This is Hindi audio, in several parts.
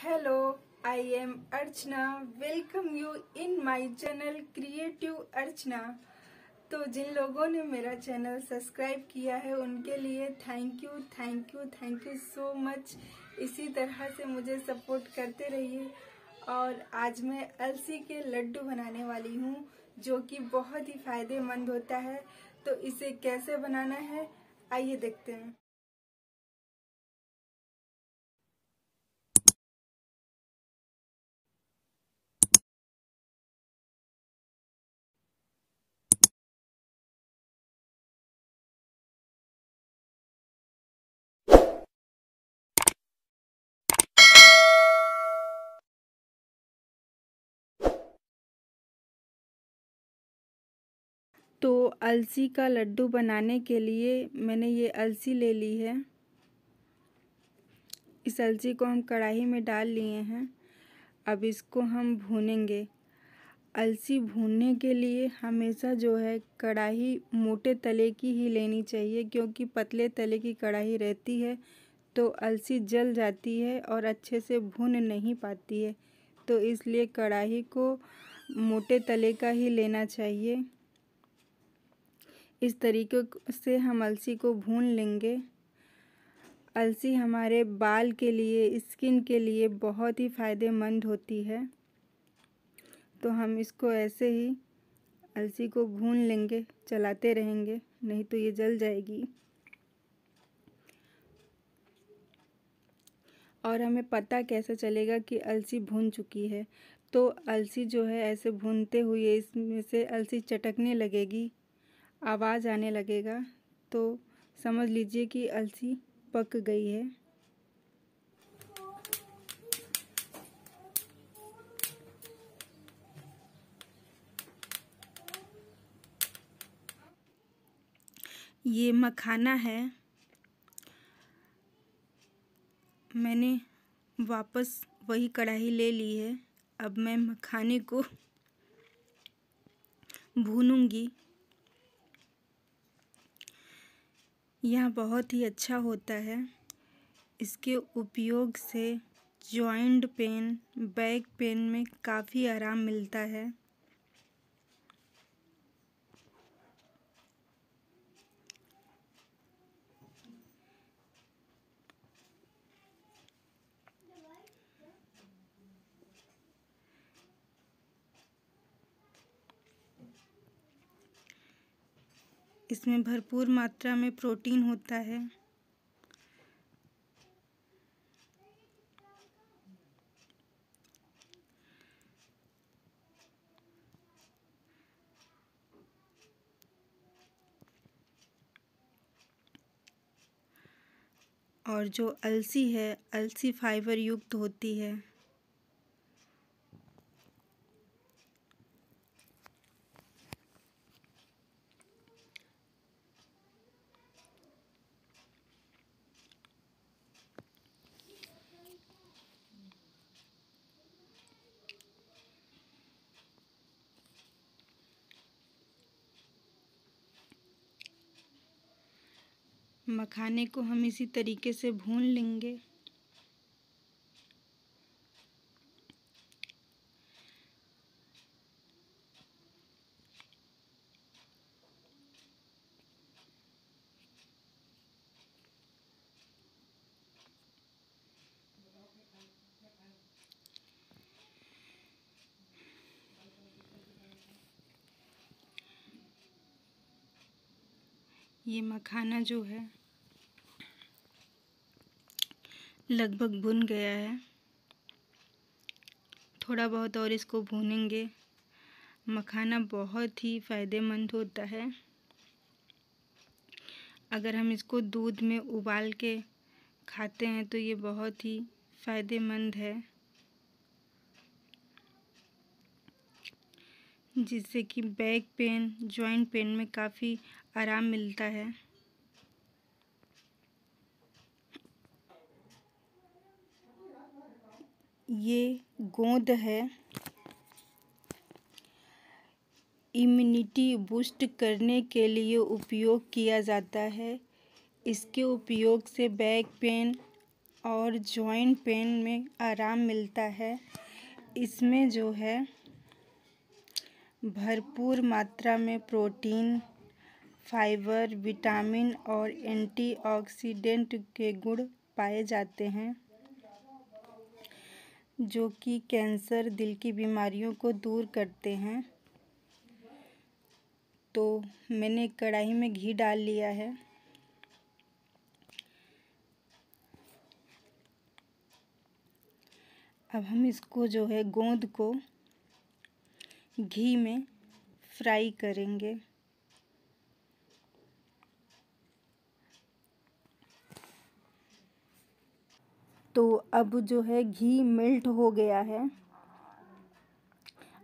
Hello, I am Archana. Welcome you in my channel Creative Archana. तो जिन लोगों ने मेरा चैनल सब्सक्राइब किया है उनके लिए थैंक यू सो मच। इसी तरह से मुझे सपोर्ट करते रहिए। और आज मैं अलसी के लड्डू बनाने वाली हूँ जो कि बहुत ही फायदेमंद होता है। तो इसे कैसे बनाना है आइए देखते हैं। तो अलसी का लड्डू बनाने के लिए मैंने ये अलसी ले ली है। इस अलसी को हम कढ़ाई में डाल लिए हैं। अब इसको हम भूनेंगे। अलसी भूनने के लिए हमेशा जो है कढ़ाई मोटे तले की ही लेनी चाहिए, क्योंकि पतले तले की कढ़ाई रहती है तो अलसी जल जाती है और अच्छे से भून नहीं पाती है। तो इसलिए कढ़ाई को मोटे तले का ही लेना चाहिए। इस तरीके से हम अलसी को भून लेंगे। अलसी हमारे बाल के लिए, स्किन के लिए बहुत ही फ़ायदेमंद होती है। तो हम इसको ऐसे ही अलसी को भून लेंगे, चलाते रहेंगे, नहीं तो ये जल जाएगी। और हमें पता कैसे चलेगा कि अलसी भून चुकी है? तो अलसी जो है ऐसे भूनते हुए इसमें से अलसी चटकने लगेगी, आवाज़ आने लगेगा, तो समझ लीजिए कि अलसी पक गई है। ये मखाना है। मैंने वापस वही कढ़ाई ले ली है। अब मैं मखाने को भूनूंगी। यह बहुत ही अच्छा होता है। इसके उपयोग से जॉइंट पेन, बैक पेन में काफ़ी आराम मिलता है। इसमें भरपूर मात्रा में प्रोटीन होता है। और जो अलसी है, अलसी फाइबर युक्त होती है। मखाने को हम इसी तरीके से भून लेंगे। ये मखाना जो है लगभग भुन गया है। थोड़ा बहुत और इसको भूनेंगे। मखाना बहुत ही फ़ायदेमंद होता है। अगर हम इसको दूध में उबाल के खाते हैं तो ये बहुत ही फ़ायदेमंद है, जिससे कि बैक पेन, जॉइंट पेन में काफ़ी आराम मिलता है। ये गोंद है। इम्यूनिटी बूस्ट करने के लिए उपयोग किया जाता है। इसके उपयोग से बैक पेन और जॉइंट पेन में आराम मिलता है। इसमें जो है भरपूर मात्रा में प्रोटीन, फाइबर, विटामिन और एंटीऑक्सीडेंट के गुण पाए जाते हैं, जो कि कैंसर, दिल की बीमारियों को दूर करते हैं। तो मैंने कढ़ाई में घी डाल लिया है। अब हम इसको जो है गोंद को घी में फ्राई करेंगे। तो अब जो है घी मेल्ट हो गया है।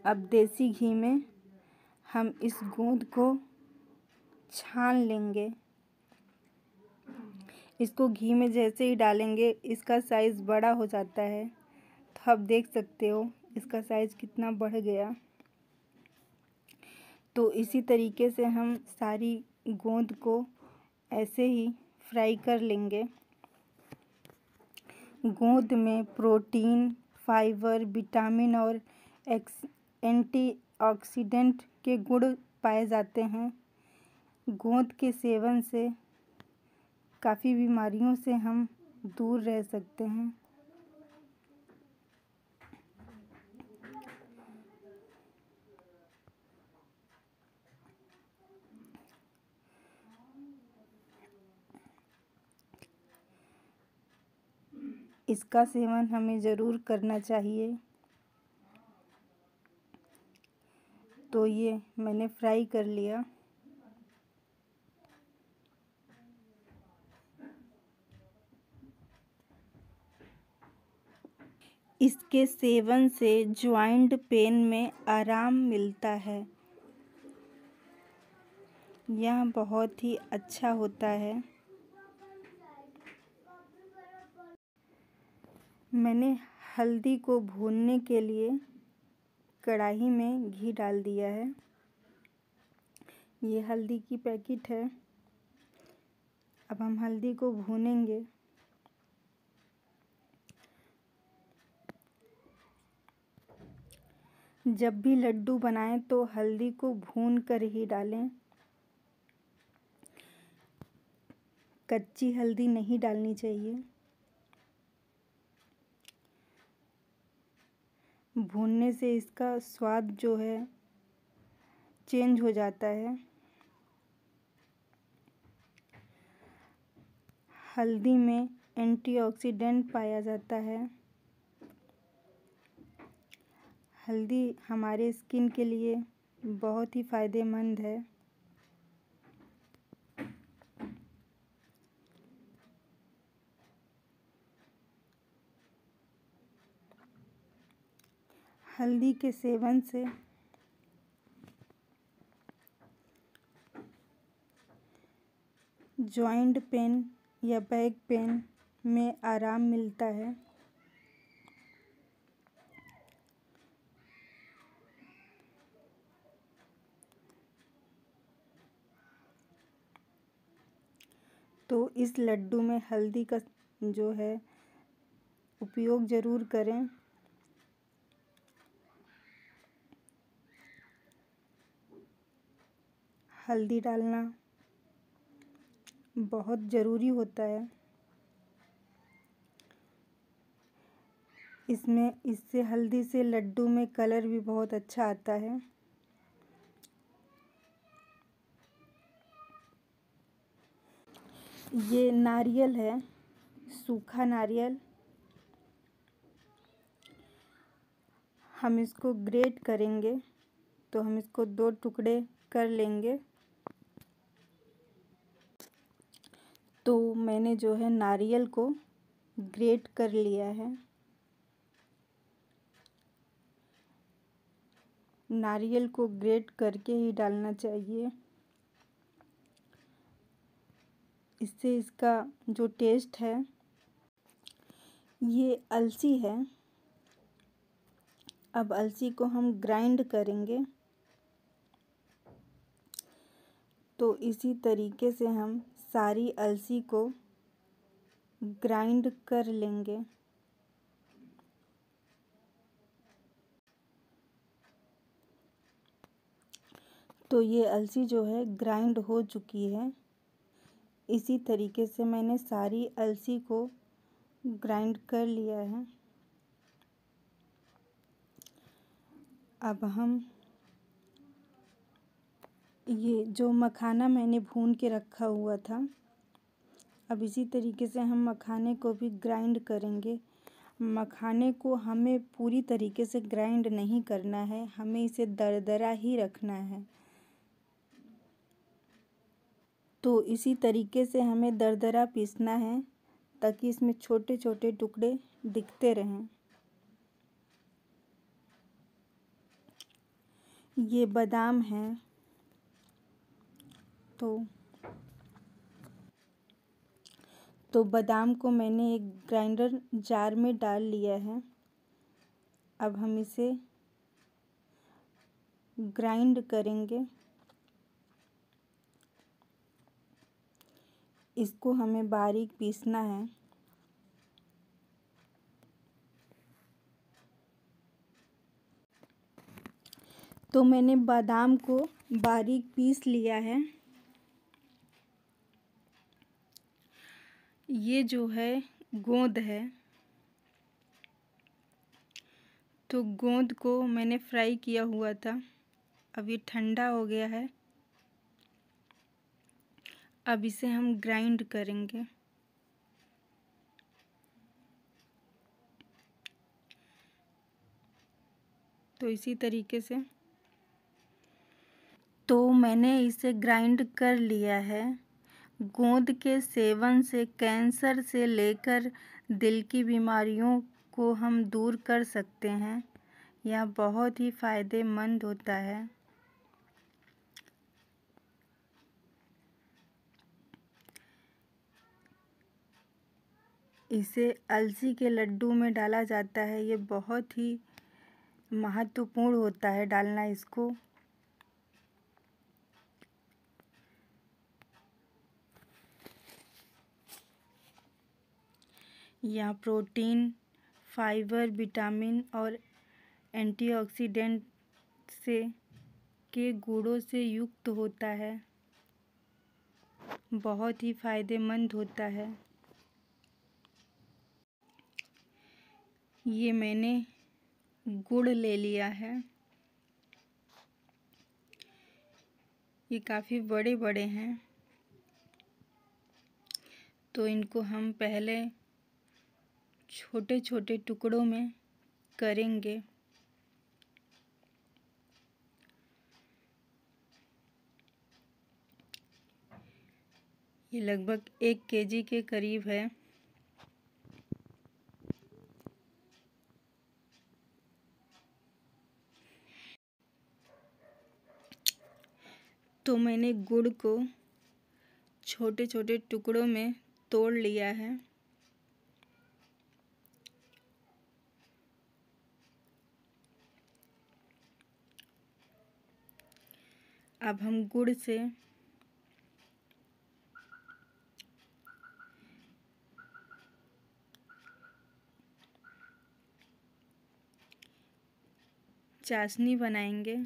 अब देसी घी में हम इस गोंद को छान लेंगे। इसको घी में जैसे ही डालेंगे इसका साइज़ बड़ा हो जाता है। तो आप देख सकते हो इसका साइज़ कितना बढ़ गया। तो इसी तरीके से हम सारी गोंद को ऐसे ही फ्राई कर लेंगे। गोंद में प्रोटीन, फाइबर, विटामिन और एंटीऑक्सीडेंट के गुण पाए जाते हैं। गोंद के सेवन से काफ़ी बीमारियों से हम दूर रह सकते हैं। इसका सेवन हमें ज़रूर करना चाहिए। तो ये मैंने फ्राई कर लिया। इसके सेवन से जॉइंट पेन में आराम मिलता है। यह बहुत ही अच्छा होता है। मैंने हल्दी को भूनने के लिए कढ़ाई में घी डाल दिया है। ये हल्दी की पैकेट है। अब हम हल्दी को भूनेंगे। जब भी लड्डू बनाएं तो हल्दी को भून कर ही डालें। कच्ची हल्दी नहीं डालनी चाहिए। भूनने से इसका स्वाद जो है चेंज हो जाता है। हल्दी में एंटीऑक्सीडेंट पाया जाता है। हल्दी हमारे स्किन के लिए बहुत ही फ़ायदेमंद है। हल्दी के सेवन से जॉइंट पेन या बैक पेन में आराम मिलता है। तो इस लड्डू में हल्दी का जो है उपयोग ज़रूर करें। हल्दी डालना बहुत ज़रूरी होता है। इससे हल्दी से लड्डू में कलर भी बहुत अच्छा आता है। ये नारियल है, सूखा नारियल। हम इसको ग्रेट करेंगे। तो हम इसको 2 टुकड़े कर लेंगे। तो मैंने जो है नारियल को ग्रेट कर लिया है। नारियल को ग्रेट करके ही डालना चाहिए। इससे इसका जो टेस्ट है, ये अलसी है। अब अलसी को हम ग्राइंड करेंगे। तो इसी तरीके से हम सारी अलसी को ग्राइंड कर लेंगे। तो ये अलसी जो है ग्राइंड हो चुकी है। इसी तरीके से मैंने सारी अलसी को ग्राइंड कर लिया है। अब हम ये जो मखाना मैंने भून के रखा हुआ था, अब इसी तरीके से हम मखाने को भी ग्राइंड करेंगे। मखाने को हमें पूरी तरीके से ग्राइंड नहीं करना है, हमें इसे दरदरा ही रखना है। तो इसी तरीके से हमें दरदरा पीसना है ताकि इसमें छोटे छोटे टुकड़े दिखते रहें। ये बादाम है, तो बादाम को मैंने एक ग्राइंडर जार में डाल लिया है। अब हम इसे ग्राइंड करेंगे। इसको हमें बारीक पीसना है। तो मैंने बादाम को बारीक पीस लिया है। ये जो है गोंद है, तो गोंद को मैंने फ्राई किया हुआ था। अब ये ठंडा हो गया है। अब इसे हम ग्राइंड करेंगे। तो इसी तरीके से तो मैंने इसे ग्राइंड कर लिया है। गोंद के सेवन से कैंसर से लेकर दिल की बीमारियों को हम दूर कर सकते हैं। यह बहुत ही फ़ायदेमंद होता है। इसे अलसी के लड्डू में डाला जाता है। ये बहुत ही महत्वपूर्ण होता है डालना इसको। यह प्रोटीन, फाइबर, विटामिन और एंटीऑक्सीडेंट के गुणों से युक्त होता है। बहुत ही फ़ायदेमंद होता है। ये मैंने गुड़ ले लिया है। ये काफ़ी बड़े बड़े हैं, तो इनको हम पहले छोटे छोटे टुकड़ों में करेंगे। ये लगभग 1 केजी के करीब है। तो मैंने गुड़ को छोटे छोटे टुकड़ों में तोड़ लिया है। अब हम गुड़ से चाशनी बनाएंगे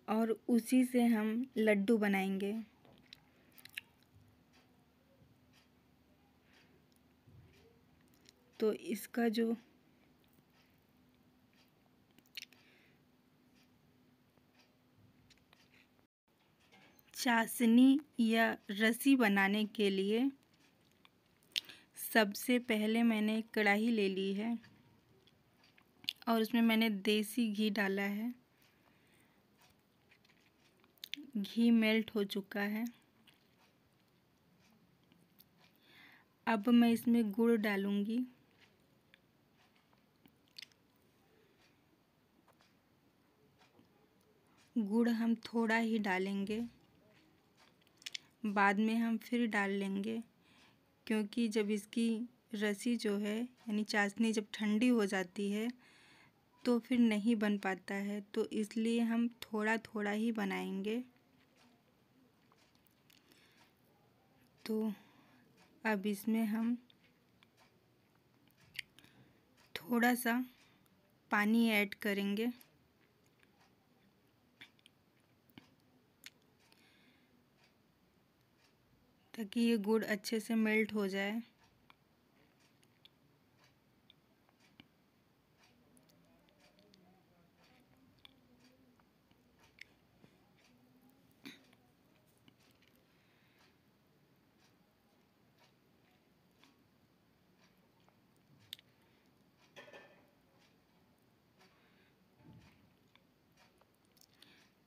और उसी से हम लड्डू बनाएंगे। तो इसका जो चाशनी या रसी बनाने के लिए सबसे पहले मैंने एक कढ़ाई ले ली है और उसमें मैंने देसी घी डाला है। घी मेल्ट हो चुका है। अब मैं इसमें गुड़ डालूंगी। गुड़ हम थोड़ा ही डालेंगे, बाद में हम फिर डाल लेंगे, क्योंकि जब इसकी रसी जो है यानी चाशनी जब ठंडी हो जाती है तो फिर नहीं बन पाता है, तो इसलिए हम थोड़ा थोड़ा ही बनाएंगे। तो अब इसमें हम थोड़ा सा पानी ऐड करेंगे। ताकि ये गुड़ अच्छे से मेल्ट हो जाए।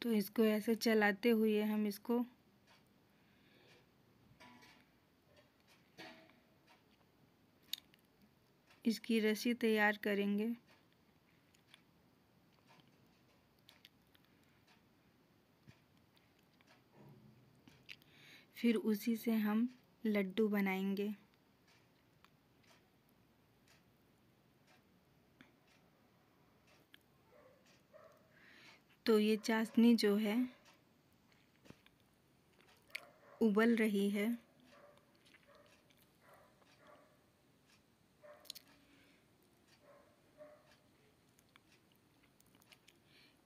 तो इसको ऐसे चलाते हुए हम इसको इसकी रस्सी तैयार करेंगे। फिर उसी से हम लड्डू बनाएंगे। तो ये चाशनी जो है उबल रही है।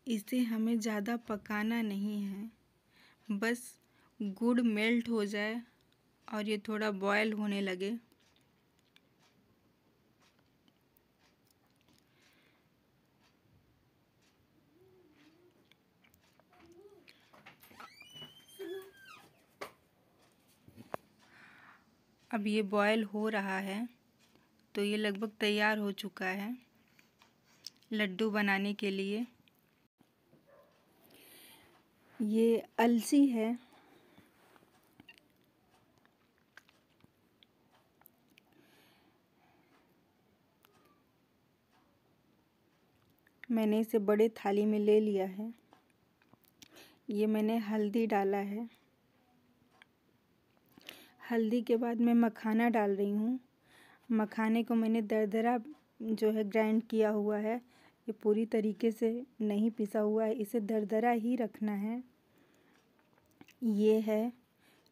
इसे हमें ज़्यादा पकाना नहीं है, बस गुड़ मेल्ट हो जाए और ये थोड़ा बॉयल होने लगे। अब ये बॉयल हो रहा है, तो ये लगभग तैयार हो चुका है लड्डू बनाने के लिए। ये अलसी है। मैंने इसे बड़े थाली में ले लिया है। ये मैंने हल्दी डाला है। हल्दी के बाद मैं मखाना डाल रही हूँ। मखाने को मैंने दरदरा जो है ग्राइंड किया हुआ है। ये पूरी तरीके से नहीं पिसा हुआ है, इसे दरदरा ही रखना है। ये है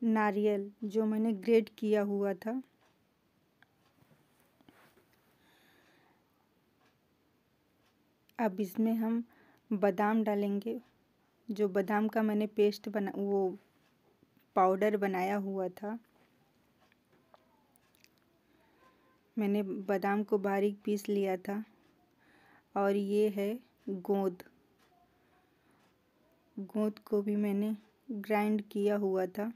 नारियल जो मैंने ग्रेट किया हुआ था। अब इसमें हम बादाम डालेंगे। जो बादाम का मैंने पेस्ट वो पाउडर बनाया हुआ था। मैंने बादाम को बारीक पीस लिया था। और ये है गोंद। गोंद को भी मैंने ग्राइंड किया हुआ था।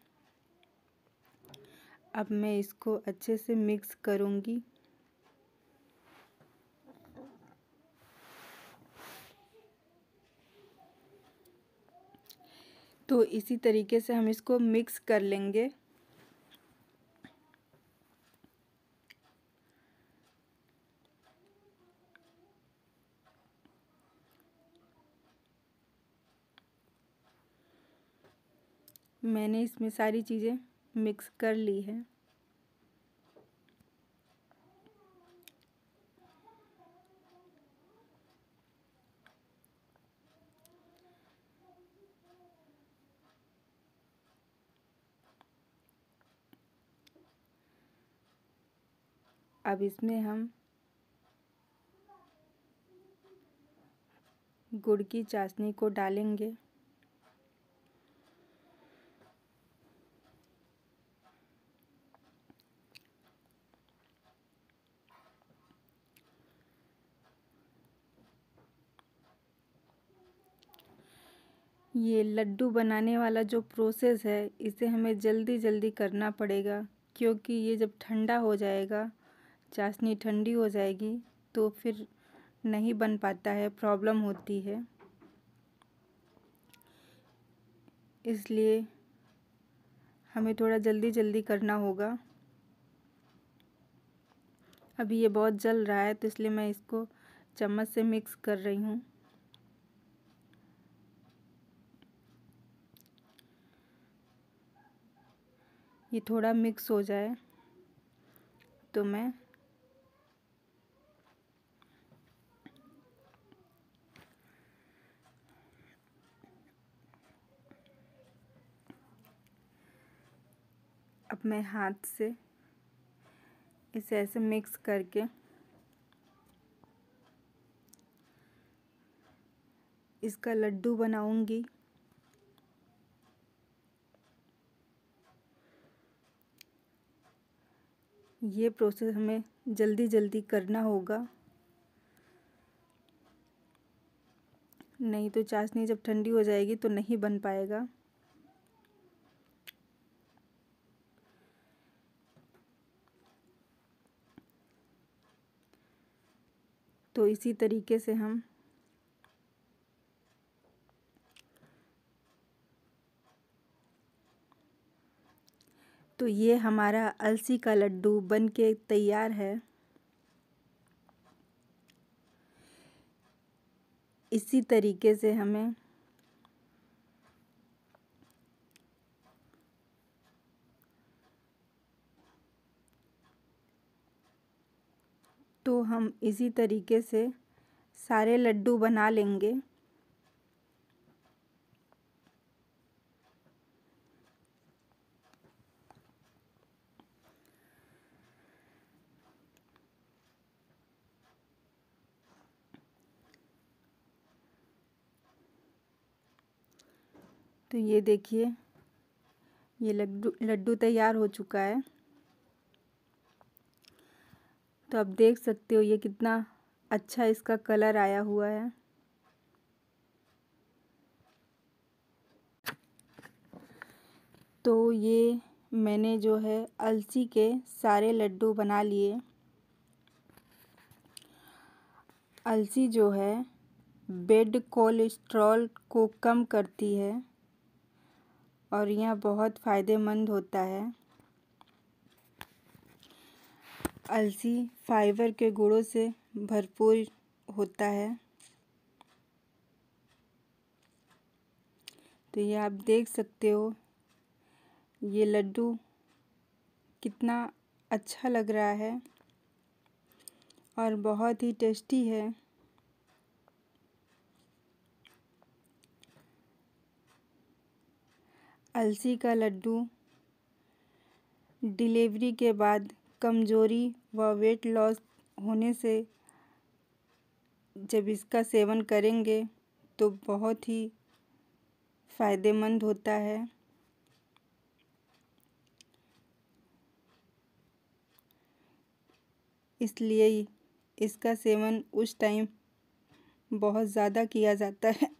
अब मैं इसको अच्छे से मिक्स करूँगी। तो इसी तरीके से हम इसको मिक्स कर लेंगे। मैंने इसमें सारी चीज़ें मिक्स कर ली है। अब इसमें हम गुड़ की चाशनी को डालेंगे। ये लड्डू बनाने वाला जो प्रोसेस है, इसे हमें जल्दी जल्दी करना पड़ेगा, क्योंकि ये जब ठंडा हो जाएगा, चाशनी ठंडी हो जाएगी, तो फिर नहीं बन पाता है, प्रॉब्लम होती है। इसलिए हमें थोड़ा जल्दी जल्दी करना होगा। अभी ये बहुत जल रहा है, तो इसलिए मैं इसको चम्मच से मिक्स कर रही हूँ। ये थोड़ा मिक्स हो जाए तो मैं अब मैं हाथ से इसे ऐसे मिक्स करके इसका लड्डू बनाऊंगी। ये प्रोसेस हमें जल्दी जल्दी करना होगा, नहीं तो चाशनी जब ठंडी हो जाएगी तो नहीं बन पाएगा। तो इसी तरीके से हम तो ये हमारा अलसी का लड्डू बन के तैयार है। इसी तरीके से हमें तो हम इसी तरीके से सारे लड्डू बना लेंगे। तो ये देखिए, ये लड्डू तैयार हो चुका है। तो आप देख सकते हो ये कितना अच्छा इसका कलर आया हुआ है। तो ये मैंने जो है अलसी के सारे लड्डू बना लिए। अलसी जो है बैड कोलेस्ट्रॉल को कम करती है और यह बहुत फ़ायदेमंद होता है। अलसी फाइबर के गुणों से भरपूर होता है। तो ये आप देख सकते हो ये लड्डू कितना अच्छा लग रहा है और बहुत ही टेस्टी है। अलसी का लड्डू डिलीवरी के बाद कमज़ोरी व वेट लॉस होने से जब इसका सेवन करेंगे तो बहुत ही फ़ायदेमंद होता है। इसलिए इसका सेवन उस टाइम बहुत ज़्यादा किया जाता है।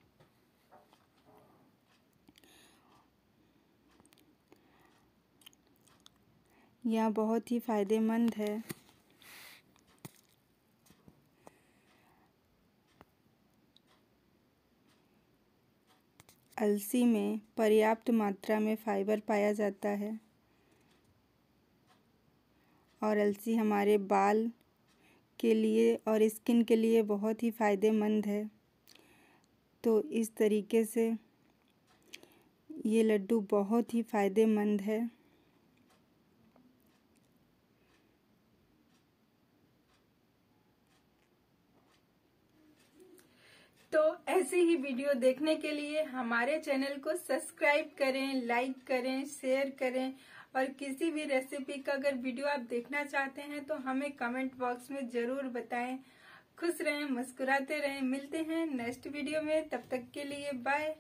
यह बहुत ही फ़ायदेमंद है। अलसी में पर्याप्त मात्रा में फाइबर पाया जाता है और अलसी हमारे बाल के लिए और स्किन के लिए बहुत ही फ़ायदेमंद है। तो इस तरीके से ये लड्डू बहुत ही फ़ायदेमंद है। तो ऐसे ही वीडियो देखने के लिए हमारे चैनल को सब्सक्राइब करें, लाइक करें, शेयर करें और किसी भी रेसिपी का अगर वीडियो आप देखना चाहते हैं तो हमें कमेंट बॉक्स में ज़रूर बताएं। खुश रहें, मुस्कुराते रहें। मिलते हैं नेक्स्ट वीडियो में, तब तक के लिए बाय।